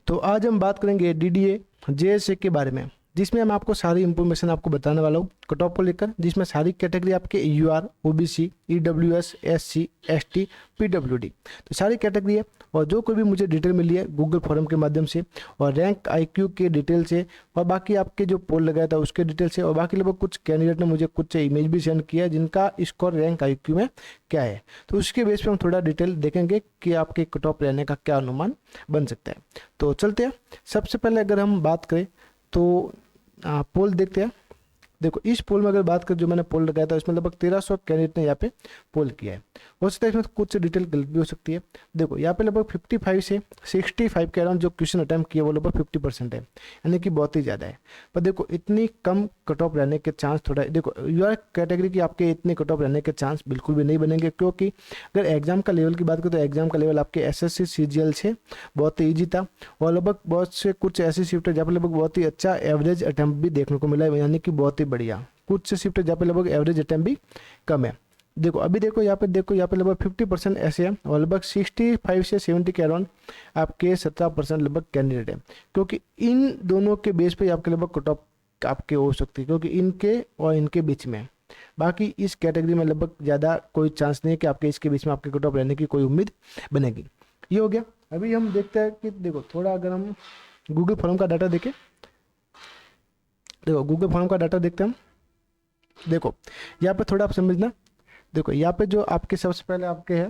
तो आज हम बात करेंगे डीडीए जेएसए के बारे में, जिसमें हम आपको सारी इंफॉर्मेशन आपको बताने वाला हूँ कट ऑफ को लेकर, जिसमें सारी कैटेगरी आपके UR, OBC, EWS, SC, ST, PWD, तो सारी कैटेगरी है। और जो कोई भी मुझे डिटेल मिली है गूगल फॉर्म के माध्यम से, और रैंक आईक्यू के डिटेल से, और बाकी आपके जो पोल लगाया था उसके डिटेल से, और बाकी लगभग कुछ कैंडिडेट ने मुझे कुछ इमेज भी सेंड किया है जिनका स्कोर रैंक आईक्यू में क्या है, तो उसके बेस पे हम थोड़ा डिटेल देखेंगे कि आपके कट ऑफ रहने का क्या अनुमान बन सकता है। तो चलते हैं। सबसे पहले अगर हम बात करें तो पोल देखते हैं। देखो इस पोल में अगर बात करें, जो मैंने पोल लगाया था उसमें लगभग 1300 कैंडिडेट ने यहाँ पे पोल किया है। हो सकता है इसमें कुछ डिटेल गलत भी हो सकती है। देखो यहाँ पे लगभग 55 से 65 के अराउंड जो क्वेश्चन अटैम्प्ट किया वो लगभग 50% है, यानी कि बहुत ही ज़्यादा है। पर देखो इतनी कम कट ऑफ रहने के चांस थोड़ा, देखो यूआर कैटेगरी की आपके इतने कट ऑफ रहने के चांस बिल्कुल भी नहीं बनेंगे, क्योंकि अगर एग्जाम का लेवल की बात करें तो एग्जाम का लेवल आपके एसएससी सीजीएल से बहुत ही ईजी था, और लगभग बहुत से कुछ ऐसी शिफ्ट है जहाँ पर लगभग बहुत ही अच्छा एवरेज अटैम्प्ट भी देखने को मिला है, यानी कि बहुत ही बढ़िया। कुछ से शिफ्ट है जहाँ पे लगभग एवरेज अटैम्प्ट भी कम है। देखो अभी देखो यहाँ पे लगभग 50% ऐसे हैं, और लगभग 65 से 70 के अराउंड आपके 17% लगभग कैंडिडेट है, क्योंकि इन दोनों के बेस पे आपके लगभग कट ऑफ आपके हो सकती है, क्योंकि इनके और इनके बीच में। बाकी इस कैटेगरी में लगभग ज़्यादा कोई चांस नहीं है कि आपके इसके बीच में आपके कट ऑफ रहने की कोई उम्मीद बनेगी। ये हो गया। अभी हम देखते हैं कि देखो थोड़ा अगर हम गूगल फॉर्म का डाटा देखें, देखो गूगल फॉर्म का डाटा देखते हैं हम। देखो यहाँ पे थोड़ा आप समझना। देखो यहाँ पे जो आपके सबसे पहले आपके है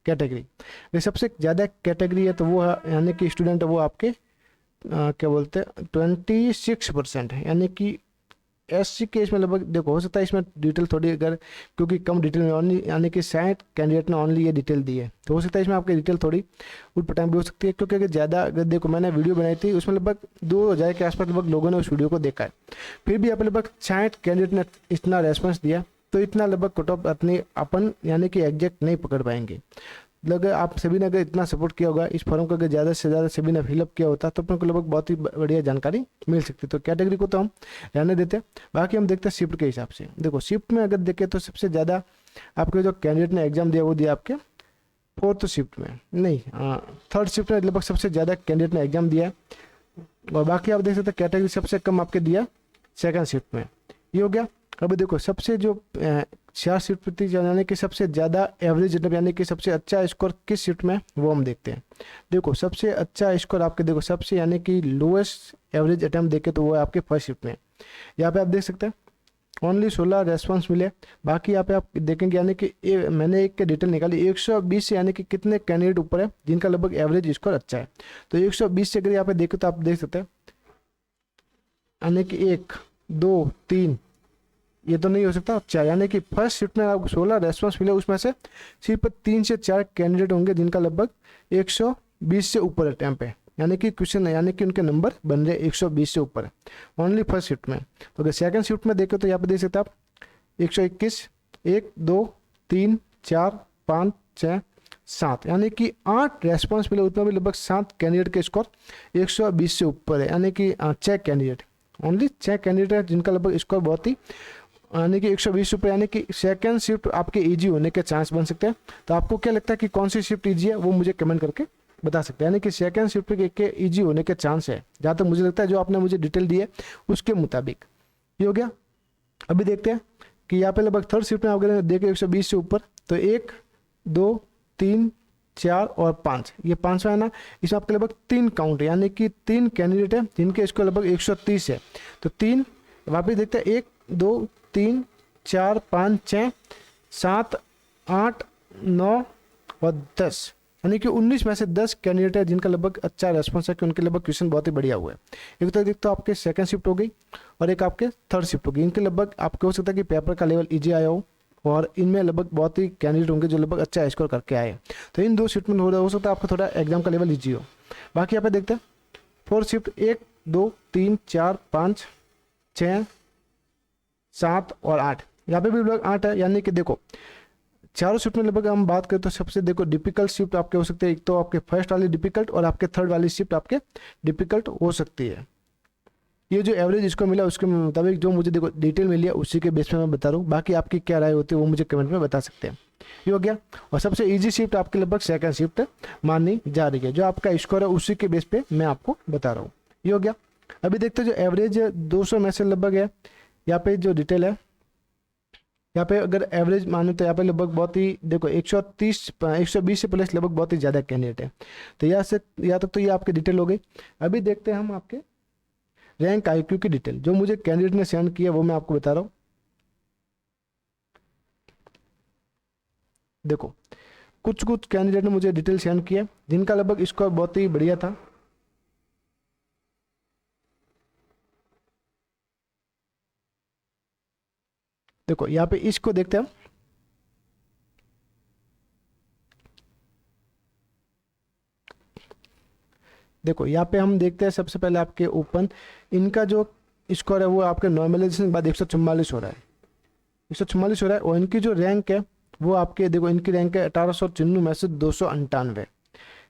कैटेगरी, ये सबसे ज़्यादा कैटेगरी है तो वो है, यानी कि स्टूडेंट है वो आपके क्या बोलते हैं 26% है, यानी कि एससी के इसमें लगभग देखो हो सकता है इसमें डिटेल थोड़ी अगर, क्योंकि कम डिटेल में ओनली यानी कि 60 कैंडिडेट ने ओनली ये डिटेल दी है, तो हो सकता है इसमें आपकी डिटेल थोड़ी उटपटांग भी हो सकती है, क्योंकि अगर ज़्यादा अगर देखो मैंने वीडियो बनाई थी उसमें लगभग 2000 के आसपास लगभग लोगों ने उस वीडियो को देखा है, फिर भी आप लगभग 60 कैंडिडेट ने इतना रेस्पॉन्स दिया, तो इतना लगभग कट ऑफ अपनी अपन यानी कि एग्जैक्ट नहीं पकड़ पाएंगे। अगर आप सभी ने अगर इतना सपोर्ट किया होगा इस फॉर्म का, अगर ज़्यादा से ज़्यादा सभी ने फिलअप किया होता तो अपन को लगभग बहुत ही बढ़िया जानकारी मिल सकती। तो कैटेगरी को तो हम रहने देते हैं, बाकी हम देखते हैं शिफ्ट के हिसाब से। देखो शिफ्ट में अगर देखें तो सबसे ज़्यादा आपके जो कैंडिडेट ने एग्जाम दिया वो दिया आपके 4th शिफ्ट में, नहीं 3rd शिफ्ट में लगभग सबसे ज़्यादा कैंडिडेट ने एग्जाम दिया, और बाकी आप देख सकते हैं कैटेगरी सबसे कम आपके दिया 2nd शिफ्ट में। ये हो गया। अभी देखो सबसे जो 4 शिफ्ट प्रति यानी कि सबसे ज़्यादा एवरेज यानी कि सबसे अच्छा स्कोर किस शिफ्ट में वो हम देखते हैं। देखो सबसे अच्छा स्कोर आपके देखो सबसे यानी कि लोएस्ट एवरेज अटैम्प्ट देखे तो वो है आपके 1st शिफ्ट में। यहाँ पे आप देख सकते हैं ओनली 16 रेस्पॉन्स मिले। बाकी यहाँ पे आप देखेंगे यानी कि मैंने एक डिटेल निकाली 120 से, यानी कि कितने कैंडिडेट ऊपर है जिनका लगभग एवरेज स्कोर अच्छा है, तो 120 से अगर यहाँ पे देखें तो आप देख सकते हैं यानी कि 1 2 3 ये तो नहीं हो सकता 4, यानी कि 1st शिफ्ट में आपको 16 रेस्पॉन्स मिले, उसमें से सिर्फ 3 से 4 कैंडिडेट होंगे जिनका लगभग 120 से ऊपर अटैम्प्ट है, यानी कि क्वेश्चन यानी कि उनके नंबर बन रहे 120 से ऊपर है ओनली 1st शिफ्ट में। तो अगर 2nd शिफ्ट में देखें तो यहाँ पे देख सकते हैं आप 121 1 2 3 4 5 6 7, यानी कि 8 रेस्पॉन्स मिले, उसमें भी लगभग 7 कैंडिडेट के स्कोर 120 से ऊपर है, यानी कि 6 कैंडिडेट ओनली 6 कैंडिडेट है जिनका लगभग स्कोर बहुत ही यानी कि 120 रुपये, यानी कि 2nd शिफ्ट आपके इजी होने के चांस बन सकते हैं। तो आपको क्या लगता है कि कौन सी शिफ्ट इजी है वो मुझे कमेंट करके बता सकते हैं, यानी कि 2nd शिफ्ट के इजी होने के चांस है जहाँ तक मुझे लगता है, जो आपने मुझे डिटेल दी है उसके मुताबिक। ये हो गया। अभी देखते हैं कि यहाँ पे लगभग 3rd शिफ्ट में अगर देखें 120 से ऊपर तो 1 2 3 4 और 5, ये 5वां है ना, इसमें आपके लगभग 3 काउंट है, यानी कि 3 कैंडिडेट है जिनके स्कोर लगभग 130 है। तो 3 वापस देखते हैं 1 2 3 4 5 6 7 8 9 और 10, यानी कि 19 में से 10 कैंडिडेट है जिनका लगभग अच्छा रेस्पॉन्स है कि उनके लगभग क्वेश्चन बहुत ही बढ़िया हुआ है। एक तो देखते हो आपके 2nd शिफ्ट हो गई और एक आपके 3rd शिफ्ट हो गई, इनके लगभग आपको हो सकता है कि पेपर का लेवल ईजी आया हो, और इनमें लगभग बहुत ही कैंडिडेट होंगे जो लगभग अच्छा स्कोर करके आए, तो इन 2 शिफ्ट में हो सकता है आपका थोड़ा एग्जाम का लेवल ईजी हो। बाकी यहाँ पे देखते हैं 4th शिफ्ट 1 2 3 4 5 6 7 और 8, यहाँ पे भी लगभग 8 है, यानी कि देखो चारों शिफ्ट में लगभग हम बात करें तो सबसे देखो डिफिकल्ट शिफ्ट आपके हो सकते हैं, एक तो आपके 1st वाली डिफिकल्ट और आपके 3rd वाली शिफ्ट आपके डिफिकल्ट हो सकती है। ये जो एवरेज इसको मिला उसके मुताबिक जो मुझे देखो डिटेल मिली है उसी के बेस पे मैं बता रहा हूँ, बाकी आपकी क्या राय होती है वो मुझे कमेंट में बता सकते हैं। ये हो गया। और सबसे इजी शिफ्ट आपके लगभग सेकंड शिफ्ट मानी जा रही है, जो आपका स्कोर है उसी के बेस पे मैं आपको बता रहा हूँ। ये हो गया। अभी देखते हैं जो एवरेज 200 में से लगभग है, यहाँ पे जो डिटेल है, यहाँ पे अगर एवरेज माने तो यहाँ पे लगभग बहुत ही देखो 130 120 से प्लस लगभग बहुत ही ज़्यादा कैंडिडेट है। तो यहाँ तक तो ये आपकी डिटेल हो गई। अभी देखते हैं हम आपके रैंक आईक्यू की डिटेल, जो मुझे कैंडिडेट ने सेंड किया वो मैं आपको बता रहा हूँ। देखो कुछ कुछ कैंडिडेट ने मुझे डिटेल सेंड किया जिनका लगभग स्कोर बहुत ही बढ़िया था। देखो यहाँ पे इसको देखते हैं। देखो यहाँ पे हम देखते हैं सबसे पहले आपके ओपन, इनका जो स्कोर है वो आपके नॉर्मलाइजेशन के बाद 144 हो रहा है, 144 हो रहा है। और इनकी जो रैंक है वो आपके देखो इनकी रैंक है 1894 में से 298।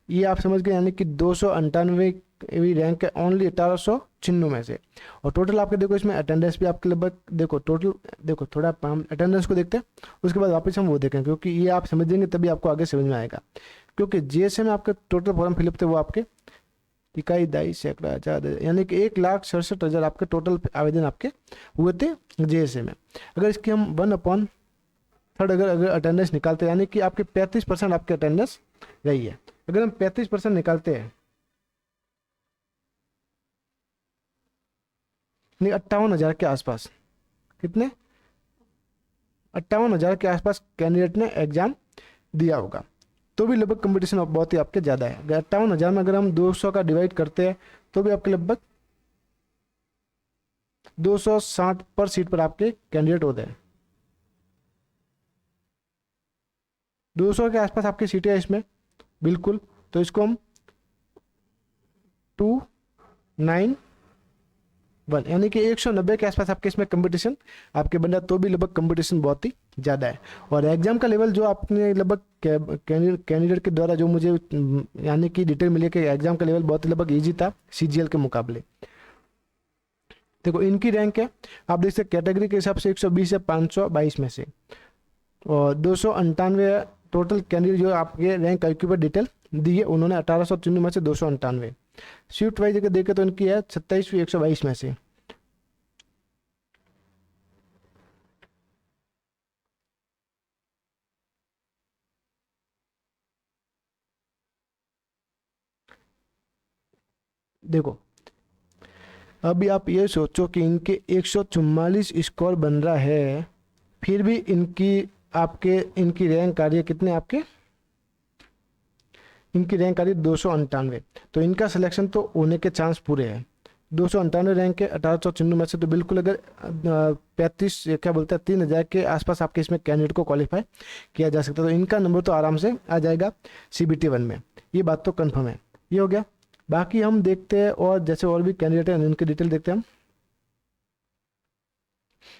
ये आप समझ गए, यानी कि 298 रैंक है ओनली 1896 में से। और टोटल आपके देखो इसमें अटेंडेंस भी आपके लगभग देखो टोटल, देखो थोड़ा हम अटेंडेंस को देखते हैं उसके बाद वापस हम वो देखें, क्योंकि ये आप समझेंगे तभी आपको आगे समझ में आएगा। क्योंकि जीएसए में आपके टोटल फॉर्म फिलअप थे वो आपके इकाई दाई सैकड़ा हजार, यानी कि 1,67,000 आपके टोटल आवेदन आपके हुए थे जेएसए में। अगर इसकी हम 1/3 अगर अटेंडेंस निकालते हैं, यानी कि आपके 35% आपके अटेंडेंस रही है। अगर हम 35% निकालते हैं, नहीं 58,000 के आसपास, कितने 58,000 के आसपास कैंडिडेट ने एग्जाम दिया होगा, तो भी लगभग कंपटीशन बहुत ही आपके ज़्यादा है। अगर 58,000 में अगर हम 200 का डिवाइड करते हैं तो भी आपके लगभग 260 पर सीट पर आपके कैंडिडेट होते हैं। 200 के आसपास आपकी सीटें हैं इसमें बिल्कुल। तो इसको हम 291 यानी कि 190 के आसपास आपके इसमें कंपटीशन आपके बन रहा है, तो भी लगभग कंपटीशन बहुत ही ज़्यादा है। और एग्जाम का लेवल जो आपने लगभग कैंडिडेट के द्वारा जो मुझे यानी कि डिटेल मिली कि एग्जाम का लेवल बहुत ही लगभग ईजी था सीजीएल के मुकाबले। देखो इनकी रैंक है आप देख सकते कैटेगरी के हिसाब से 120 से 522 में से, और 298 टोटल कैंडिडेट जो आपके रैंक आईक्यू पर डिटेल दी है उन्होंने 1894 में से 298। शिफ्ट वाइज अगर देखें तो इनकी है 27वीं 122 में से। देखो अभी आप ये सोचो कि इनके 144 स्कोर बन रहा है, फिर भी इनकी रैंक आ रही है कितने आपके, इनकी रैंक आ रही है 298। तो इनका सिलेक्शन तो होने के चांस पूरे हैं। 298 रैंक है 1894 में से, तो बिल्कुल अगर 35 क्या बोलते हैं 3,000 के आसपास आपके इसमें कैंडिडेट को क्वालिफाई किया जा सकता है। तो इनका नंबर तो आराम से आ जाएगा CBT 1 में, ये बात तो कन्फर्म है। ये हो गया। बाकी हम देखते हैं और जैसे और भी कैंडिडेट हैं उनकी डिटेल देखते हैं हम।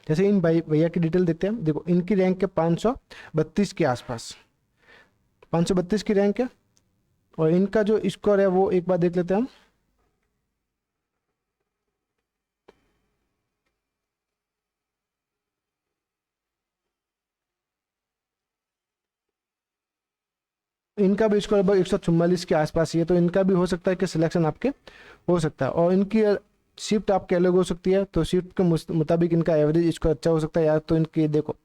जैसे इन भैया की डिटेल देखते हैं। देखो इनकी रैंक है 532 के आसपास, 532 की रैंक है। और इनका जो स्कोर है वो एक बार देख लेते हैं हम। इनका भी स्कोर लगभग 144 के आसपास ही है, तो इनका भी हो सकता है कि सिलेक्शन आपके हो सकता है। और इनकी शिफ्ट आपके अलग हो सकती है, तो शिफ्ट के मुताबिक इनका एवरेज स्कोर अच्छा हो सकता है। या तो इनकी देखो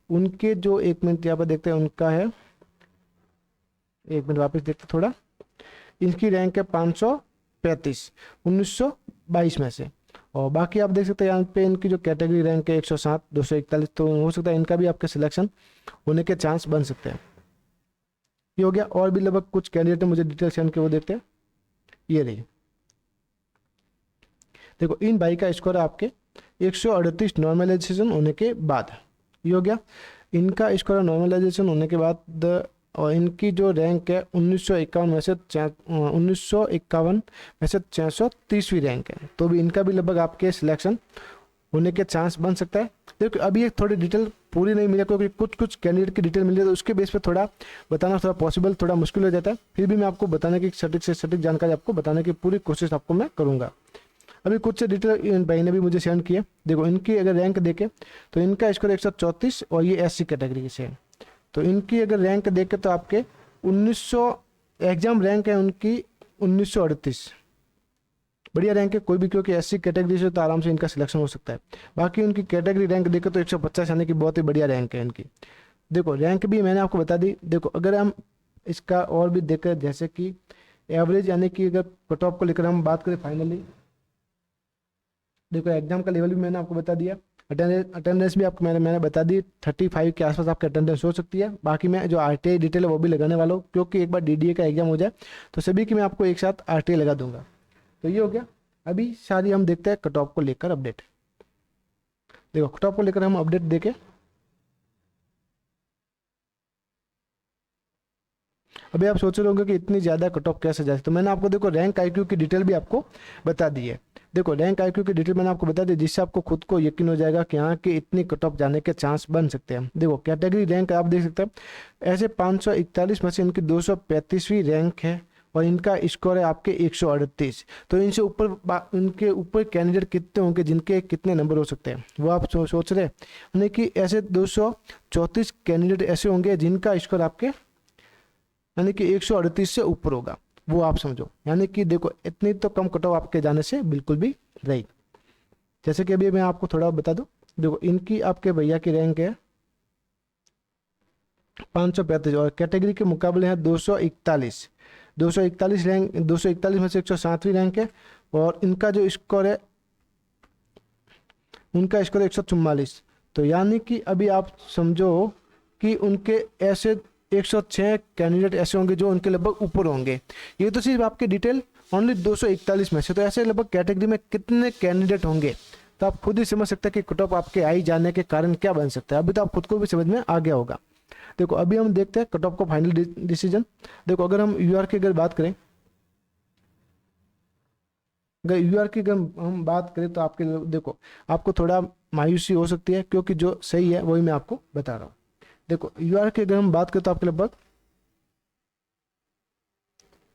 उनके जो 1 मिनट यहाँ पर देखते हैं उनका है, 1 मिनट वापस देखते थोड़ा। इनकी रैंक है 535 1922 में से। और बाकी आप देख सकते हैं यहाँ पे इनकी जो कैटेगरी रैंक है 107 241, तो हो सकता है इनका भी आपके सिलेक्शन होने के चांस बन सकते हैं। ये हो गया। और भी लगभग कुछ कैंडिडेट ने मुझे डिटेल सेंड के वो देखते हैं। ये रही देखो इन भाई का स्कोर है आपके 138 नॉर्मलाइजेशन होने के बाद। ये हो गया इनका स्कोर नॉर्मलाइजेशन होने के बाद। और इनकी जो रैंक है 1951 में से 630वीं रैंक है, तो भी इनका भी लगभग आपके सिलेक्शन होने के चांस बन सकता है। देखो अभी एक थोड़ी डिटेल पूरी नहीं मिली, क्योंकि कुछ कैंडिडेट की डिटेल मिली है, तो उसके बेस पे थोड़ा बताना थोड़ा पॉसिबल थोड़ा मुश्किल हो जाता है। फिर भी मैं आपको बताने की सटीक से सटीक जानकारी आपको बताने की पूरी कोशिश आपको मैं करूँगा। अभी कुछ से डिटेल इन भाई ने भी मुझे सेंड किया। देखो इनकी अगर रैंक देखें तो इनका स्कोर 134 और ये SC कैटेगरी से है। तो इनकी अगर रैंक देखें तो आपके 1900 एग्जाम रैंक है उनकी 1938, बढ़िया रैंक है। कोई भी क्योंकि एससी कैटेगरी से तो आराम से इनका सिलेक्शन हो सकता है। बाकी उनकी कैटेगरी रैंक देखें तो 150 यानी कि बहुत ही बढ़िया रैंक है इनकी। देखो रैंक भी मैंने आपको बता दी। देखो अगर हम इसका और भी देखें, जैसे कि एवरेज यानी कि अगर कट ऑफ को लेकर हम बात करें फाइनली, देखो एग्जाम का लेवल भी मैंने आपको बता दिया। अटेंडेंस भी आपको मैंने बता दी, 35 के आसपास आपकी अटेंडेंस हो सकती है। बाकी मैं जो आरटीआई डिटेल है वो भी लगाने वाला हूँ, क्योंकि एक बार डीडीए का एग्जाम हो जाए तो सभी की मैं आपको एक साथ आरटीआई लगा दूंगा। तो ये हो गया। अभी सारी हम देखते हैं कट ऑफ को लेकर अपडेट। देखो कट ऑफ को लेकर हम अपडेट देखें। अभी आप सोच रहे होंगे कि इतनी ज़्यादा कट ऑफ कैसे जाए, तो मैंने आपको देखो रैंक आईक्यू की डिटेल भी आपको बता दी है। देखो रैंक आईक्यू की डिटेल मैंने आपको बता दी, जिससे आपको खुद को यकीन हो जाएगा कि हाँ कि इतनी कट ऑफ जाने के चांस बन सकते हैं। देखो कैटेगरी रैंक आप देख सकते हैं, ऐसे 541 में से इनकी 235वीं रैंक है और इनका स्कोर है आपके 138। तो इनसे ऊपर इनके ऊपर कैंडिडेट कितने होंगे जिनके कितने नंबर हो सकते हैं, वो आप सोच रहे हैं। यानी कि ऐसे 234 कैंडिडेट ऐसे होंगे जिनका स्कोर आपके यानी कि 138 से ऊपर होगा, वो आप समझो। यानी कि देखो इतनी तो कम कट ऑफ आपके जाने से बिल्कुल भी नहीं। जैसे कि अभी मैं आपको थोड़ा बता दूं, देखो इनकी आपके भैया की रैंक है 535 और कैटेगरी के मुकाबले है 241। 241 रैंक, 241 में से 107वीं रैंक है और इनका जो स्कोर है, उनका स्कोर है 144। तो यानी कि अभी आप समझो कि उनके ऐसे 106 कैंडिडेट ऐसे होंगे जो उनके लगभग ऊपर होंगे। ये तो सिर्फ आपके डिटेल ओनली 241 में से, तो ऐसे लगभग कैटेगरी में कितने कैंडिडेट होंगे, तो आप खुद ही समझ सकते हैं कि कट ऑफ आपके आई जाने के कारण क्या बन सकता है। अभी तो आप खुद को भी समझ में आ गया होगा। देखो अभी हम देखते हैं कट ऑफ को फाइनल डिसीजन। देखो अगर हम यूआर की अगर बात करें, अगर यूआर की अगर हम बात करें तो आपके देखो आपको थोड़ा मायूसी हो सकती है, क्योंकि जो सही है वही मैं आपको बता रहा हूँ। देखो यूआर की अगर हम बात करें तो आपके लगभग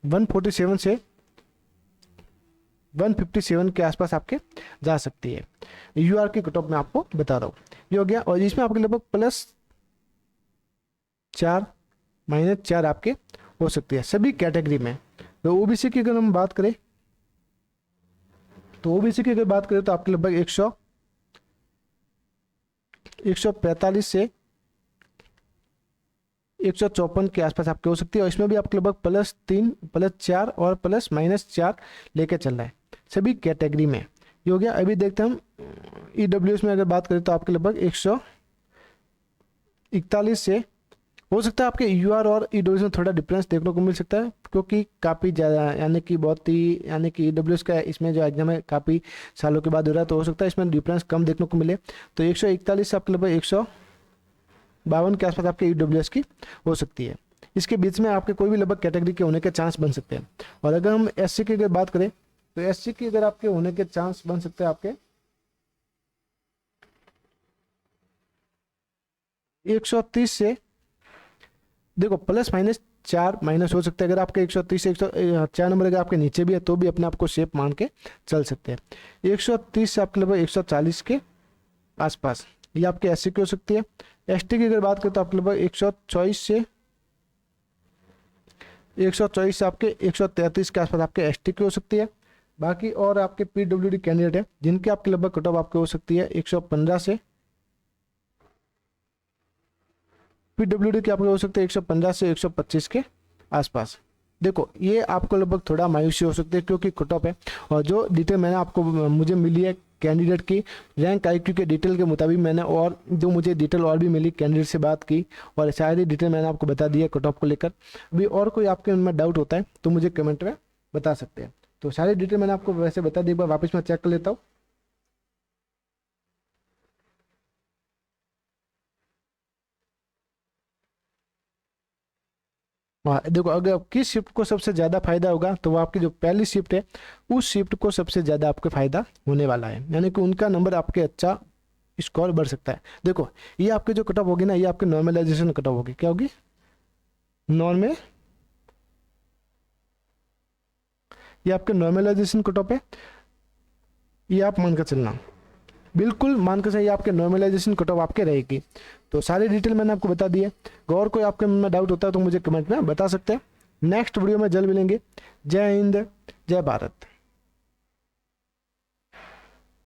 147 से 157 के आसपास आपके जा सकती है। यूआर की कट ऑफ मैं आपको बता रहा हूँ, ये हो गया। और इसमें आपके लगभग +4 -4 आपके हो सकती है सभी कैटेगरी में। तो ओबीसी की अगर हम बात करें तो ओबीसी की अगर बात करें तो आपके लगभग 145 से 154 के आसपास आपके हो सकती है। और इसमें भी आपके लगभग +3 +4 और +-4 लेके चल रहा है सभी कैटेगरी में। ये हो गया। अभी देखते हैं हम ईडब्ल्यूएस में अगर बात करें तो आपके लगभग 141 से हो सकता है आपके यूआर और ईडब्ल्यूएस में थोड़ा डिफरेंस देखने को मिल सकता है, क्योंकि काफ़ी ज़्यादा यानी कि बहुत ही यानी कि ईडब्ल्यूएस का इसमें जो एग्जाम है काफ़ी सालों के बाद हो रहा है, तो हो सकता है इसमें डिफरेंस कम देखने को मिले। तो 141 से आपके लगभग 152 के आसपास आपके ईडब्ल्यूएस की हो सकती है। इसके बीच में आपके कोई भी लगभग कैटेगरी के होने के चांस बन सकते हैं। और अगर हम एससी की अगर बात करें तो एससी की अगर आपके होने के चांस बन सकते हैं आपके 130 से देखो +-4 माइनस हो सकते हैं। अगर आपके 130 से 104 नंबर अगर आपके नीचे भी है तो भी अपने आप को सेफ मान के चल सकते हैं। 130 से आपके लगभग 140 के आसपास ये आपके एससी की हो सकती है। एसटी की अगर बात करें तो आपके लगभग 124 से 133 के आसपास आपके एसटी की हो सकती है। बाकी और आपके पीडब्ल्यूडी कैंडिडेट है जिनके आपके लगभग कट ऑफ आपके हो सकती है 115 से, पीडब्ल्यूडी की आपके हो सकते हैं 115 से 125 के आसपास। देखो ये आपको लगभग थोड़ा मायूसी हो सकती है क्योंकि कट ऑफ है। और जो डिटेल मैंने आपको मुझे मिली है कैंडिडेट की रैंक आईक्यू के डिटेल के मुताबिक, मैंने और जो मुझे डिटेल और भी मिली कैंडिडेट से बात की और सारी डिटेल मैंने आपको बता दी है कट ऑफ को लेकर। अभी और कोई आपके उनमें डाउट होता है तो मुझे कमेंट में बता सकते हैं। तो सारी डिटेल मैंने आपको वैसे बता दी, एक बार वापस मैं चेक कर लेता हूँ। हाँ देखो अगर किस शिफ्ट को सबसे ज़्यादा फायदा होगा तो वो आपकी जो पहली शिफ्ट है उस शिफ्ट को सबसे ज़्यादा आपको फायदा होने वाला है, यानी कि उनका नंबर आपके अच्छा स्कोर बढ़ सकता है। देखो ये आपके जो कट ऑफ होगी ना, ये आपके नॉर्मलाइजेशन कट ऑफ होगी। क्या होगी? नॉर्मल, ये आपके नॉर्मलाइजेशन कट ऑफ है, ये आप मान कर चलना। बिल्कुल मान के चाहिए आपके नॉर्मलाइजेशन कट ऑफ आपके रहेगी। तो सारी डिटेल मैंने आपको बता दी है। और कोई आपके मन में डाउट होता है तो मुझे कमेंट में बता सकते हैं। नेक्स्ट वीडियो में जल्द मिलेंगे। जय हिंद, जय भारत।